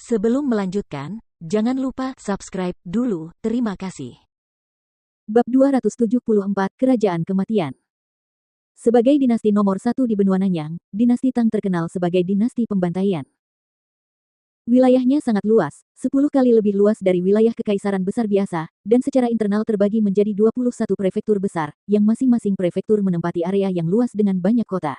Sebelum melanjutkan, jangan lupa subscribe dulu. Terima kasih. Bab 274 Kerajaan Kematian. Sebagai dinasti nomor satu di benua Nanyang, dinasti Tang terkenal sebagai dinasti pembantaian. Wilayahnya sangat luas, 10 kali lebih luas dari wilayah kekaisaran besar biasa, dan secara internal terbagi menjadi 21 prefektur besar, yang masing-masing prefektur menempati area yang luas dengan banyak kota.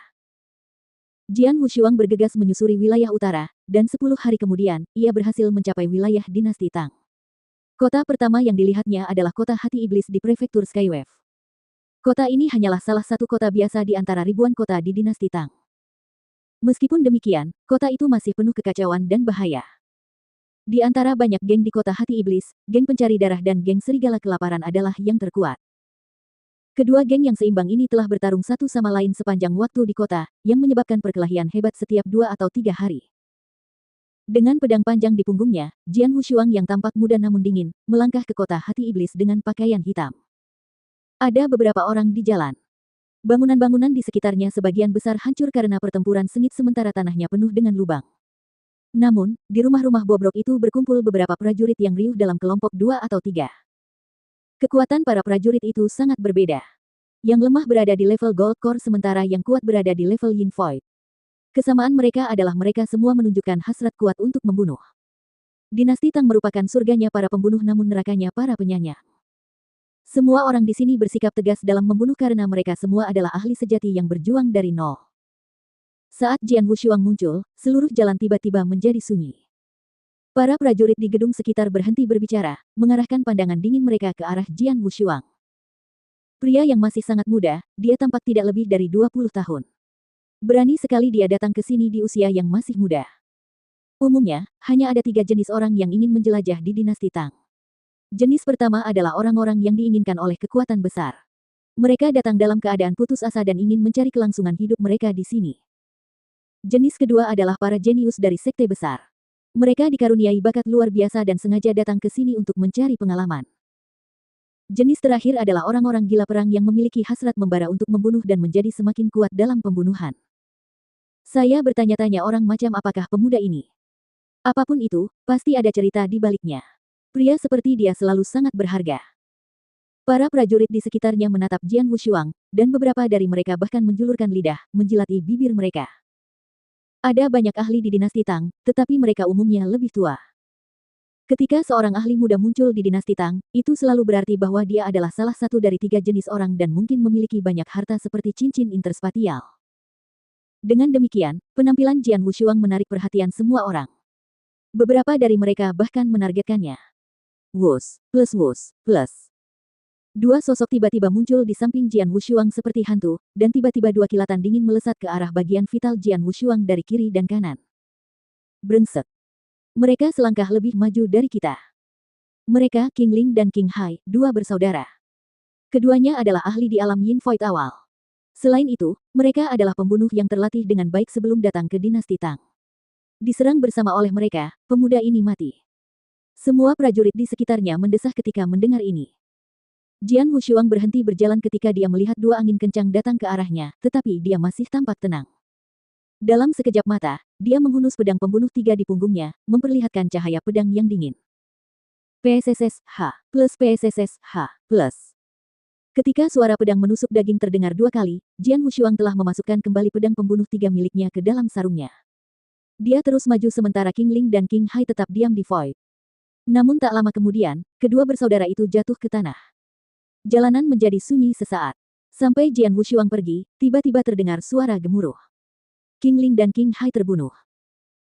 Jian Wushuang bergegas menyusuri wilayah utara, dan 10 hari kemudian, ia berhasil mencapai wilayah dinasti Tang. Kota pertama yang dilihatnya adalah kota Hati Iblis di prefektur Skywave. Kota ini hanyalah salah satu kota biasa di antara ribuan kota di dinasti Tang. Meskipun demikian, kota itu masih penuh kekacauan dan bahaya. Di antara banyak geng di kota Hati Iblis, geng pencari darah dan geng serigala kelaparan adalah yang terkuat. Kedua geng yang seimbang ini telah bertarung satu sama lain sepanjang waktu di kota, yang menyebabkan perkelahian hebat setiap 2 atau 3 hari. Dengan pedang panjang di punggungnya, Jian Wushuang yang tampak muda namun dingin, melangkah ke kota Hati Iblis dengan pakaian hitam. Ada beberapa orang di jalan. Bangunan-bangunan di sekitarnya sebagian besar hancur karena pertempuran sengit sementara tanahnya penuh dengan lubang. Namun, di rumah-rumah bobrok itu berkumpul beberapa prajurit yang riuh dalam kelompok 2 atau 3. Kekuatan para prajurit itu sangat berbeda. Yang lemah berada di level Gold Core sementara yang kuat berada di level Yin Void. Kesamaan mereka adalah mereka semua menunjukkan hasrat kuat untuk membunuh. Dinasti Tang merupakan surganya para pembunuh namun nerakanya para penyayang. Semua orang di sini bersikap tegas dalam membunuh karena mereka semua adalah ahli sejati yang berjuang dari nol. Saat Jian Wushuang muncul, seluruh jalan tiba-tiba menjadi sunyi. Para prajurit di gedung sekitar berhenti berbicara, mengarahkan pandangan dingin mereka ke arah Jian Wushuang. Pria yang masih sangat muda, dia tampak tidak lebih dari 20 tahun. Berani sekali dia datang ke sini di usia yang masih muda. Umumnya, hanya ada 3 jenis orang yang ingin menjelajah di dinasti Tang. Jenis pertama adalah orang-orang yang diinginkan oleh kekuatan besar. Mereka datang dalam keadaan putus asa dan ingin mencari kelangsungan hidup mereka di sini. Jenis kedua adalah para jenius dari sekte besar. Mereka dikaruniai bakat luar biasa dan sengaja datang ke sini untuk mencari pengalaman. Jenis terakhir adalah orang-orang gila perang yang memiliki hasrat membara untuk membunuh dan menjadi semakin kuat dalam pembunuhan. Saya bertanya-tanya orang macam apakah pemuda ini. Apapun itu, pasti ada cerita di baliknya. Pria seperti dia selalu sangat berharga. Para prajurit di sekitarnya menatap Jian Wushuang, dan beberapa dari mereka bahkan menjulurkan lidah, menjilati bibir mereka. Ada banyak ahli di dinasti Tang, tetapi mereka umumnya lebih tua. Ketika seorang ahli muda muncul di dinasti Tang, itu selalu berarti bahwa dia adalah salah satu dari 3 jenis orang dan mungkin memiliki banyak harta seperti cincin interspatial. Dengan demikian, penampilan Jian Wushuang menarik perhatian semua orang. Beberapa dari mereka bahkan menargetkannya. Wus, plus. 2 sosok tiba-tiba muncul di samping Jian Wushuang seperti hantu, dan tiba-tiba 2 kilatan dingin melesat ke arah bagian vital Jian Wushuang dari kiri dan kanan. Brengsek. Mereka selangkah lebih maju dari kita. Mereka, King Ling dan King Hai, 2 bersaudara. Keduanya adalah ahli di alam Yin Void awal. Selain itu, mereka adalah pembunuh yang terlatih dengan baik sebelum datang ke dinasti Tang. Diserang bersama oleh mereka, pemuda ini mati. Semua prajurit di sekitarnya mendesah ketika mendengar ini. Jian Wushuang berhenti berjalan ketika dia melihat 2 angin kencang datang ke arahnya, tetapi dia masih tampak tenang. Dalam sekejap mata, dia menghunus pedang pembunuh 3 di punggungnya, memperlihatkan cahaya pedang yang dingin. PSSS-H plus PSSS-H plus. Ketika suara pedang menusuk daging terdengar 2 kali, Jian Wushuang telah memasukkan kembali pedang pembunuh 3 miliknya ke dalam sarungnya. Dia terus maju sementara King Ling dan King Hai tetap diam di void. Namun tak lama kemudian, kedua bersaudara itu jatuh ke tanah. Jalanan menjadi sunyi sesaat. Sampai Jian Wushuang pergi, tiba-tiba terdengar suara gemuruh. King Ling dan King Hai terbunuh.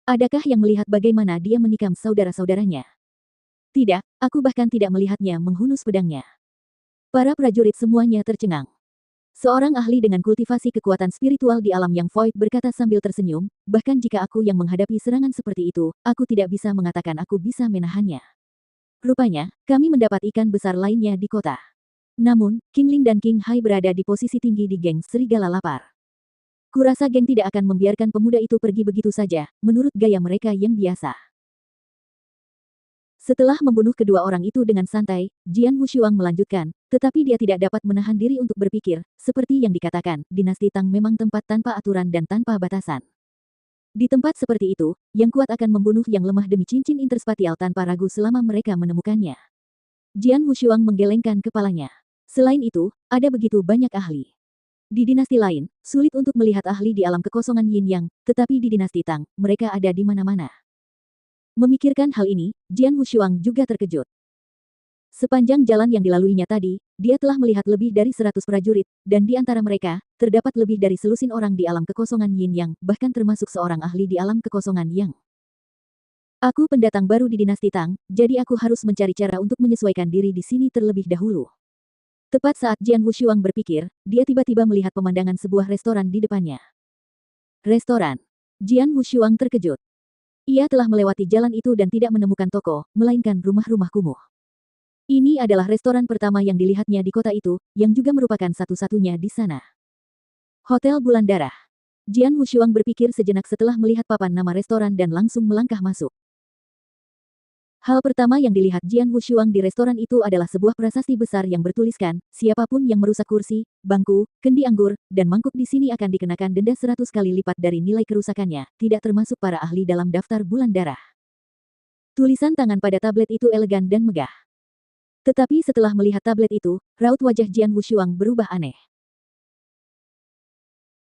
Adakah yang melihat bagaimana dia menikam saudara-saudaranya? Tidak, aku bahkan tidak melihatnya menghunus pedangnya. Para prajurit semuanya tercengang. Seorang ahli dengan kultivasi kekuatan spiritual di alam yang void berkata sambil tersenyum, bahkan jika aku yang menghadapi serangan seperti itu, aku tidak bisa mengatakan aku bisa menahannya. Rupanya, kami mendapat ikan besar lainnya di kota. Namun, King Ling dan King Hai berada di posisi tinggi di geng serigala lapar. Kurasa geng tidak akan membiarkan pemuda itu pergi begitu saja, menurut gaya mereka yang biasa. Setelah membunuh kedua orang itu dengan santai, Jian Wushuang melanjutkan, tetapi dia tidak dapat menahan diri untuk berpikir, seperti yang dikatakan, dinasti Tang memang tempat tanpa aturan dan tanpa batasan. Di tempat seperti itu, yang kuat akan membunuh yang lemah demi cincin interspatial tanpa ragu selama mereka menemukannya. Jian Wushuang menggelengkan kepalanya. Selain itu, ada begitu banyak ahli. Di dinasti lain, sulit untuk melihat ahli di alam kekosongan Yin Yang, tetapi di dinasti Tang, mereka ada di mana-mana. Memikirkan hal ini, Jian Wushuang juga terkejut. Sepanjang jalan yang dilaluinya tadi, dia telah melihat lebih dari 100 prajurit, dan di antara mereka, terdapat lebih dari selusin orang di alam kekosongan Yin Yang, bahkan termasuk seorang ahli di alam kekosongan Yang. Aku pendatang baru di dinasti Tang, jadi aku harus mencari cara untuk menyesuaikan diri di sini terlebih dahulu. Tepat saat Jian Wushuang berpikir, dia tiba-tiba melihat pemandangan sebuah restoran di depannya. Restoran. Jian Wushuang terkejut. Ia telah melewati jalan itu dan tidak menemukan toko, melainkan rumah-rumah kumuh. Ini adalah restoran pertama yang dilihatnya di kota itu, yang juga merupakan satu-satunya di sana. Hotel Bulan Darah. Jian Wushuang berpikir sejenak setelah melihat papan nama restoran dan langsung melangkah masuk. Hal pertama yang dilihat Jian Wushuang di restoran itu adalah sebuah prasasti besar yang bertuliskan, siapapun yang merusak kursi, bangku, kendi anggur, dan mangkuk di sini akan dikenakan denda 100 kali lipat dari nilai kerusakannya, tidak termasuk para ahli dalam daftar Bulan Darah. Tulisan tangan pada tablet itu elegan dan megah. Tetapi setelah melihat tablet itu, raut wajah Jian Wushuang berubah aneh.